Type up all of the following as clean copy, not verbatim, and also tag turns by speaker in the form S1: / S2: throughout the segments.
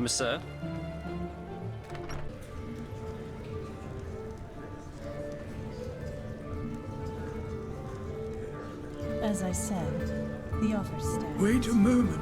S1: monsieur.
S2: As I said, the offer stands.
S3: Wait a moment.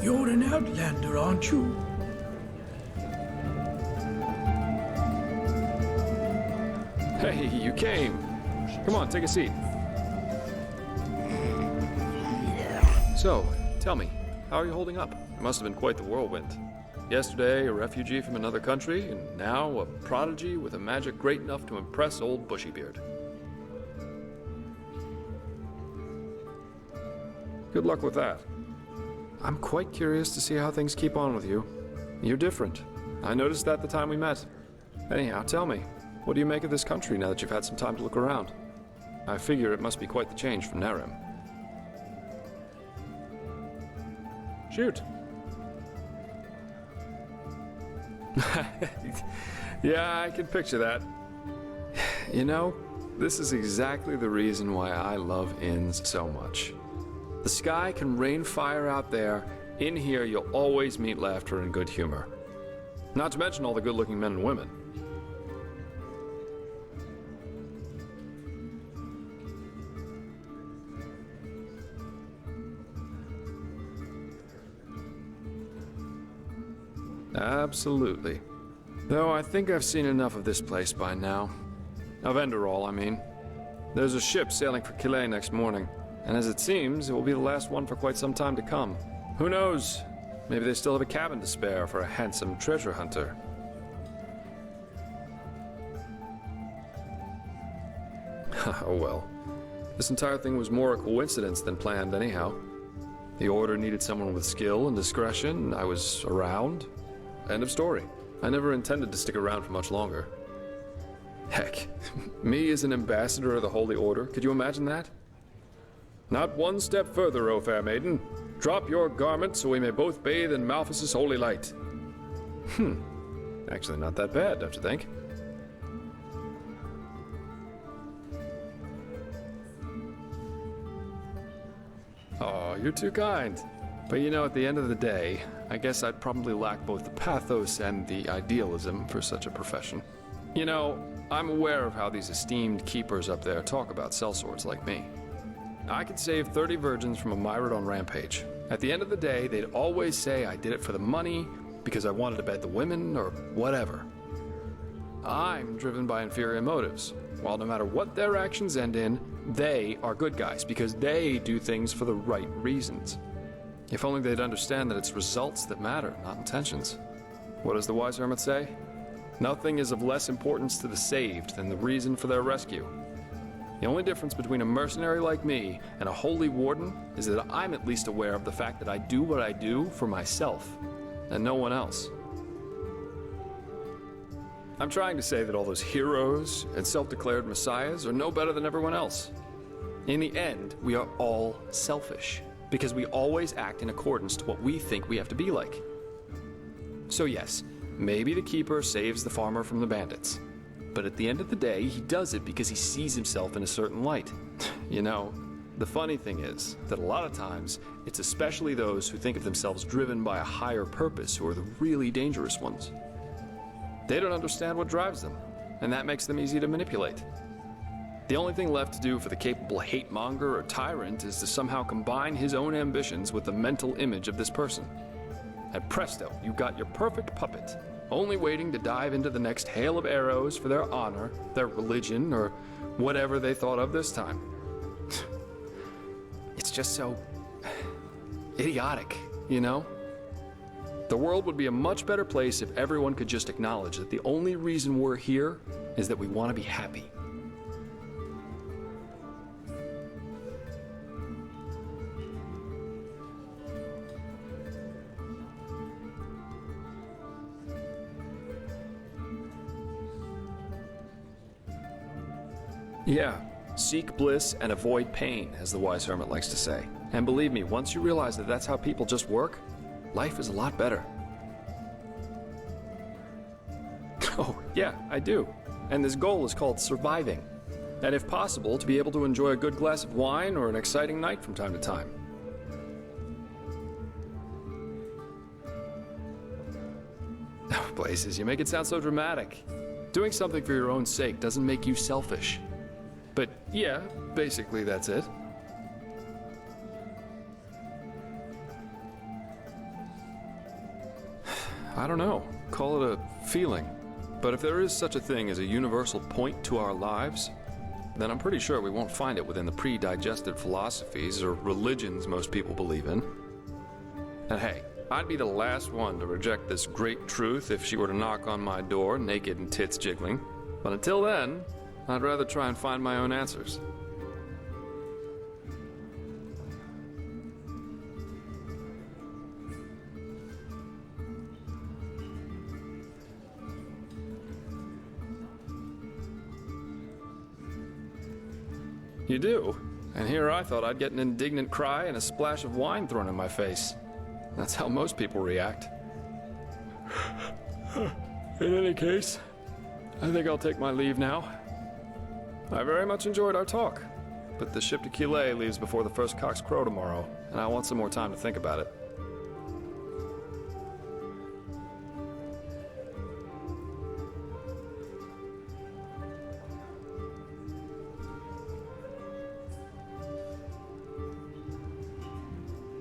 S3: You're an outlander, aren't you?
S4: Hey, you came. Come on, take a seat. So, tell me, how are you holding up? It must have been quite the whirlwind. Yesterday, a refugee from another country, and now a prodigy with a magic great enough to impress old Bushybeard. Good luck with that. I'm quite curious to see how things keep on with you. You're different. I noticed that the time we met. Anyhow, tell me, what do you make of this country now that you've had some time to look around? I figure it must be quite the change from Nerem. Shoot. Yeah, I can picture that. You know, this is exactly the reason why I love inns so much. The sky can rain fire out there. In here, you'll always meet laughter and good humor. Not to mention all the good-looking men and women. Absolutely. Though I think I've seen enough of this place by now. Of Enderal, I mean. There's a ship sailing for Calais next morning. And as it seems, it will be the last one for quite some time to come. Who knows? Maybe they still have a cabin to spare for a handsome treasure hunter. Oh well. This entire thing was more a coincidence than planned anyhow. The order needed someone with skill and discretion. I was around. End of story. I never intended to stick around for much longer. Heck, me as an ambassador of the Holy Order, could you imagine that? Not one step further, O fair maiden. Drop your garment so we may both bathe in Malphas's holy light. Actually not that bad, don't you think? Oh, you're too kind. But you know, at the end of the day, I guess I'd probably lack both the pathos and the idealism for such a profession. You know, I'm aware of how these esteemed keepers up there talk about sellswords like me. I could save 30 virgins from a myriad on Rampage. At the end of the day, they'd always say I did it for the money, because I wanted to bed the women, or whatever. I'm driven by inferior motives, while no matter what their actions end in, they are good guys, because they do things for the right reasons. If only they'd understand that it's results that matter, not intentions. What does the wise hermit say? Nothing is of less importance to the saved than the reason for their rescue. The only difference between a mercenary like me and a holy warden is that I'm at least aware of the fact that I do what I do for myself, and no one else. I'm trying to say that all those heroes and self-declared messiahs are no better than everyone else. In the end, we are all selfish, because we always act in accordance to what we think we have to be like. So yes, maybe the keeper saves the farmer from the bandits. But at the end of the day, he does it because he sees himself in a certain light. You know, the funny thing is that a lot of times, it's especially those who think of themselves driven by a higher purpose who are the really dangerous ones. They don't understand what drives them, and that makes them easy to manipulate. The only thing left to do for the capable hate-monger or tyrant is to somehow combine his own ambitions with the mental image of this person. And presto, you got your perfect puppet, only waiting to dive into the next hail of arrows for their honor, their religion, or whatever they thought of this time. It's just so idiotic, you know? The world would be a much better place if everyone could just acknowledge that the only reason we're here is that we want to be happy. Yeah, seek bliss and avoid pain, as the wise hermit likes to say. And believe me, once you realize that that's how people just work, life is a lot better. Oh, yeah, I do. And this goal is called surviving. And if possible, to be able to enjoy a good glass of wine or an exciting night from time to time. Places, you make it sound so dramatic. Doing something for your own sake doesn't make you selfish. But yeah, basically that's it. I don't know, call it a feeling. But if there is such a thing as a universal point to our lives, then I'm pretty sure we won't find it within the pre-digested philosophies or religions most people believe in. And hey, I'd be the last one to reject this great truth if she were to knock on my door, naked and tits jiggling. But until then, I'd rather try and find my own answers. You do? And here I thought I'd get an indignant cry and a splash of wine thrown in my face. That's how most people react. In any case, I think I'll take my leave now. I very much enjoyed our talk, but the ship to Calais leaves before the first cocks crow tomorrow, and I want some more time to think about it.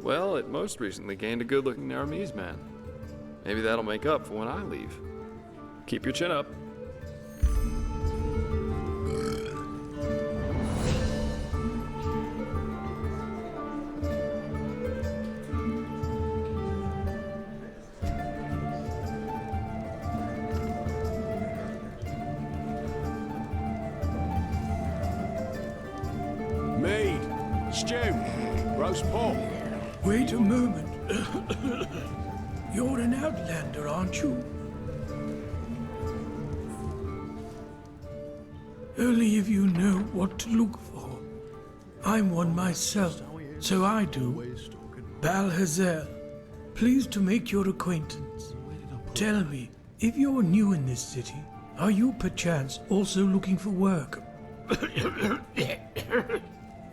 S4: Well, it most recently gained a good-looking Naramese man. Maybe that'll make up for when I leave. Keep your chin up.
S1: Mead, stew, roast pork.
S3: Wait a moment. You're an outlander, aren't you? Only if you know what to look for. I'm one myself, so I do. Balhazel, pleased to make your acquaintance. Tell me, if you're new in this city, are you perchance also looking for work?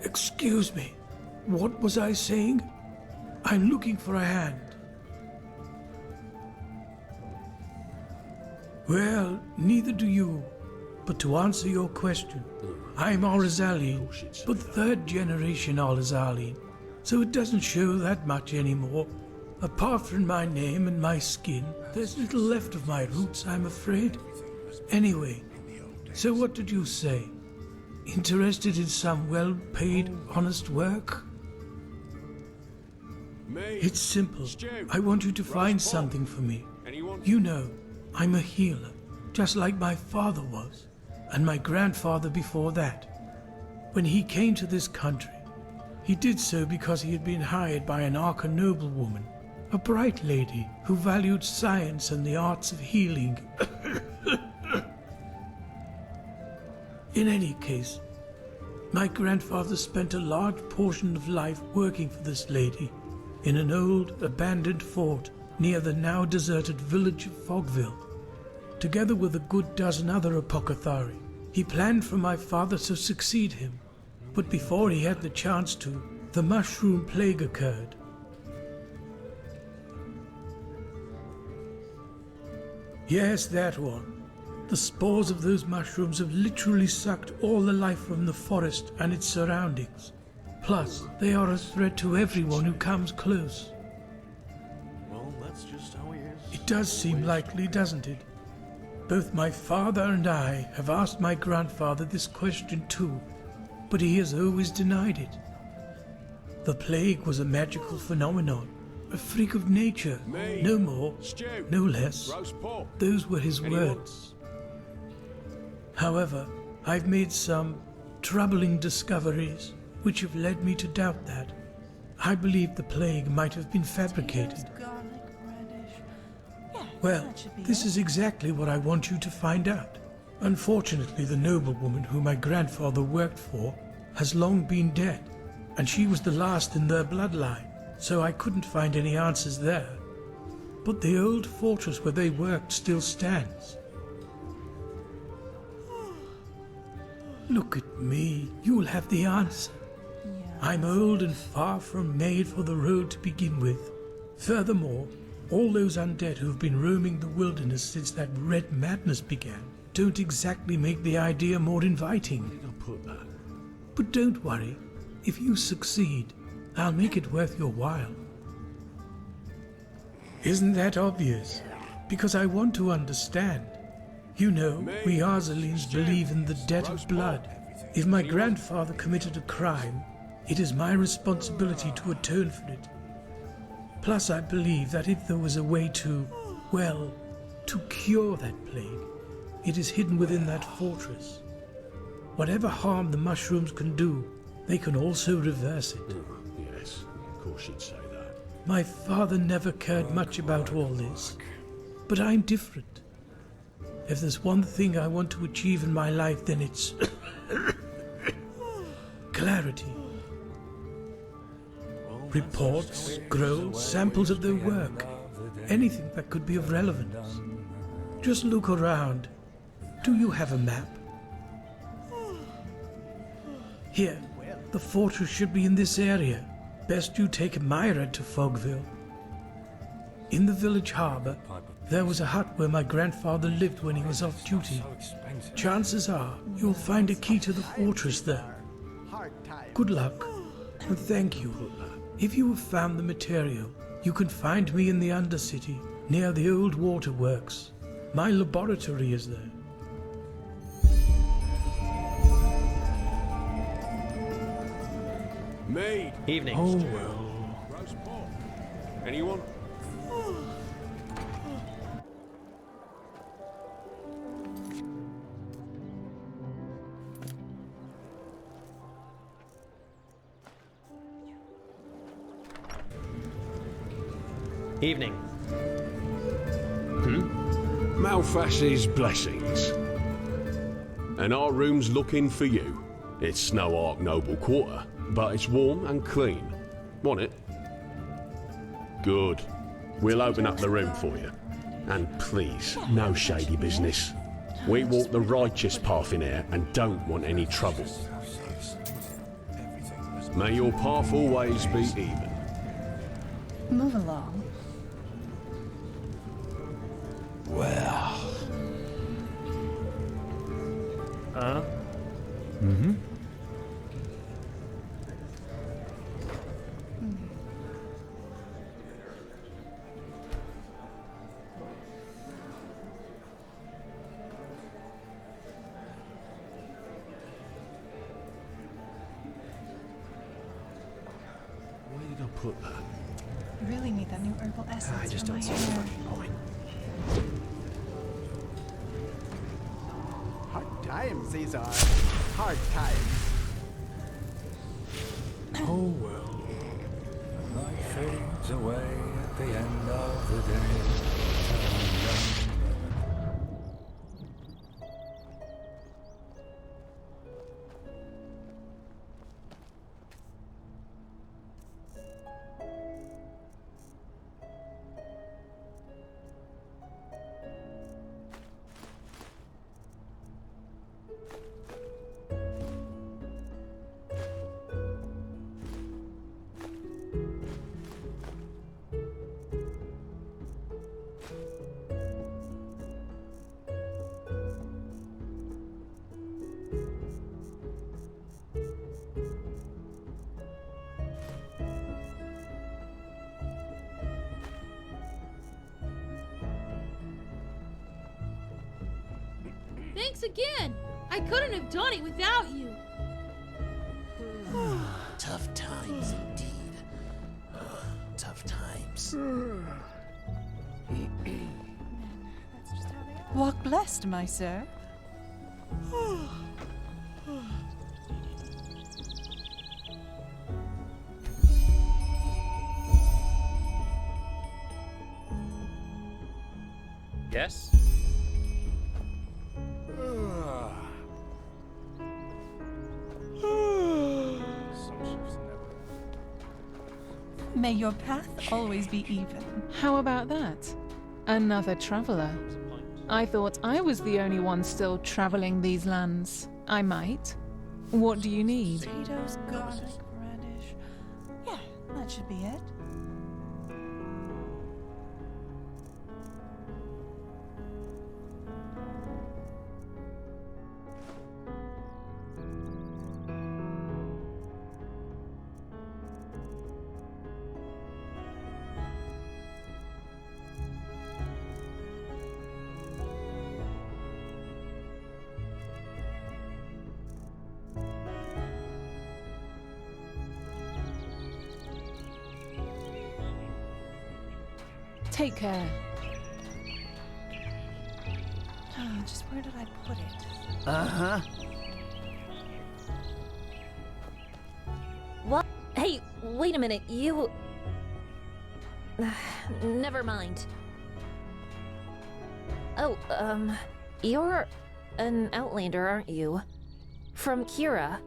S3: Excuse me, what was I saying? I'm looking for a hand. Well, neither do you. But to answer your question, I'm Al-Razaline, but third generation Al-Razaline, so it doesn't show that much anymore. Apart from my name and my skin, there's little left of my roots, I'm afraid. Anyway, so what did you say? Interested in some well-paid, honest work? It's simple. I want you to find something for me. You know, I'm a healer, just like my father was, and my grandfather before that. When he came to this country, he did so because he had been hired by an Arca noblewoman, a bright lady who valued science and the arts of healing. In any case, my grandfather spent a large portion of life working for this lady in an old, abandoned fort near the now deserted village of Fogville. Together with a good dozen other apothecary, he planned for my father to succeed him. But before he had the chance to, the mushroom plague occurred. Yes, that one. The spores of those mushrooms have literally sucked all the life from the forest and its surroundings. Plus, they are a threat to everyone who comes close.
S1: Well, that's just how he is.
S3: It does seem likely, doesn't it? Both my father and I have asked my grandfather this question too, but he has always denied it. The plague was a magical phenomenon, a freak of nature, no more, no less. Those were his words. However, I've made some troubling discoveries which have led me to doubt that. I believe the plague might have been fabricated. Well, this is exactly what I want you to find out. Unfortunately, the noblewoman who my grandfather worked for has long been dead, and she was the last in their bloodline, so I couldn't find any answers there. But the old fortress where they worked still stands. Look at me, you'll have the answer. I'm old and far from made for the road to begin with. Furthermore, All those undead who've been roaming the wilderness since that red madness began don't exactly make the idea more inviting. But don't worry, if you succeed, I'll make it worth your while. Isn't that obvious? Because I want to understand. You know, we Arzelines believe in the debt of blood. If my grandfather committed a crime, it is my responsibility to atone for it. Plus, I believe that if there was a way to, well, to cure that plague, it is hidden within that fortress. Whatever harm the mushrooms can do, they can also reverse it.
S1: Yes, of course you'd say that.
S3: My father never cared much about all this, but I'm different. If there's one thing I want to achieve in my life, then it's clarity. Reports, scrolls, samples of their work, anything that could be of relevance. Just look around. Do you have a map? Here, the fortress should be in this area. Best you take a Myra to Fogville. In the village harbour, there was a hut where my grandfather lived when he was off duty. Chances are you'll find a key to the fortress there. Good luck, and thank you. If you have found the material, you can find me in the Undercity, near the old waterworks. My laboratory is there.
S1: Maid.
S5: Evening.
S3: Oh well.
S1: Roast pork. Anyone?
S5: Evening.
S1: Malfash's blessings. And our room's looking for you. It's no Ark Noble quarter, but it's warm and clean. Want it? Good. We'll open up the room for you. And please, no shady business. We walk the righteous path in here and don't want any trouble. May your path always be even.
S2: Move along.
S1: Well. Where did I put that?
S2: I really need that new herbal essence.
S5: I just
S2: for
S5: don't
S2: my
S5: see the
S2: hair.
S5: fucking point.
S6: Hard times these are. Hard times.
S3: Oh well.
S7: Life fades away at the end of the day.
S8: Thanks again! I couldn't have done it without you!
S9: Tough times indeed. Tough times.
S2: Walk blessed, my sir.
S5: Yes?
S2: May your path always be even.
S10: How about that? Another traveler. I thought I was the only one still traveling these lands. I might. What do you need?
S2: Potatoes, garlic, radish. Yeah, that should be it.
S10: Take care.
S2: Just where did I put it?
S6: Uh-huh.
S11: What? Hey, wait a minute, you... Never mind. Oh, you're an Outlander, aren't you? From Kira.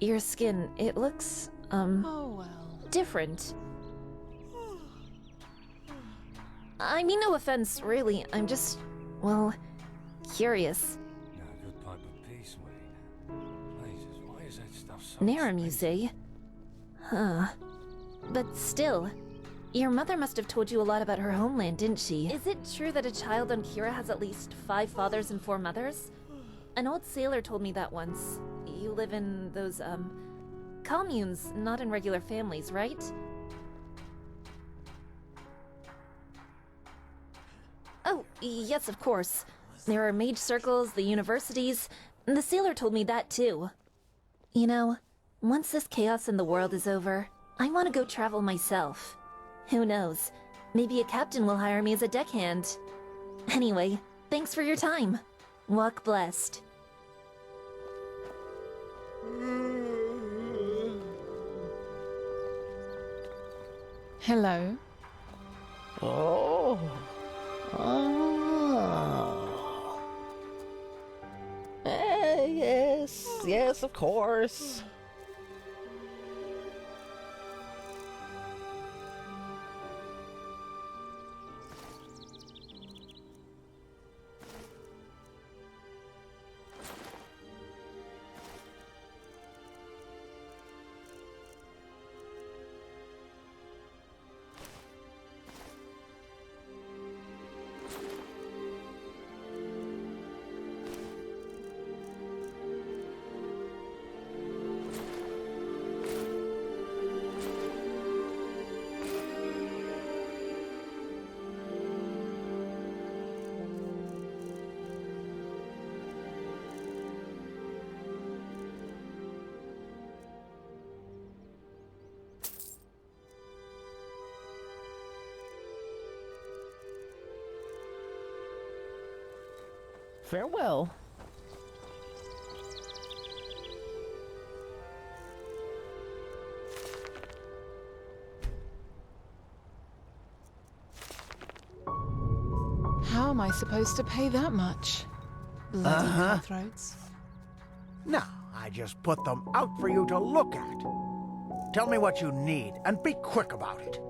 S11: Your skin, it looks,
S10: Oh well.
S11: different. I mean, no offense, really. I'm just, well, curious.
S7: Now, a good pipe of peace, Wayne. Jesus, why is that stuff so
S11: Narum, you
S7: expensive?
S11: say? Huh. But still, your mother must have told you a lot about her homeland, didn't she? Is it true that a child on Kira has at least 5 fathers and 4 mothers? An old sailor told me that once. You live in those, communes, not in regular families, right? Oh, yes, of course. There are mage circles, the universities. The sailor told me that too. You know, once this chaos in the world is over, I want to go travel myself. Who knows? Maybe a captain will hire me as a deckhand. Anyway, thanks for your time. Walk blessed.
S10: Hello.
S9: Oh. Yes, of course. Farewell.
S10: How am I supposed to pay that much? Bloody cutthroats.
S6: No, I just put them out for you to look at. Tell me what you need, and be quick about it.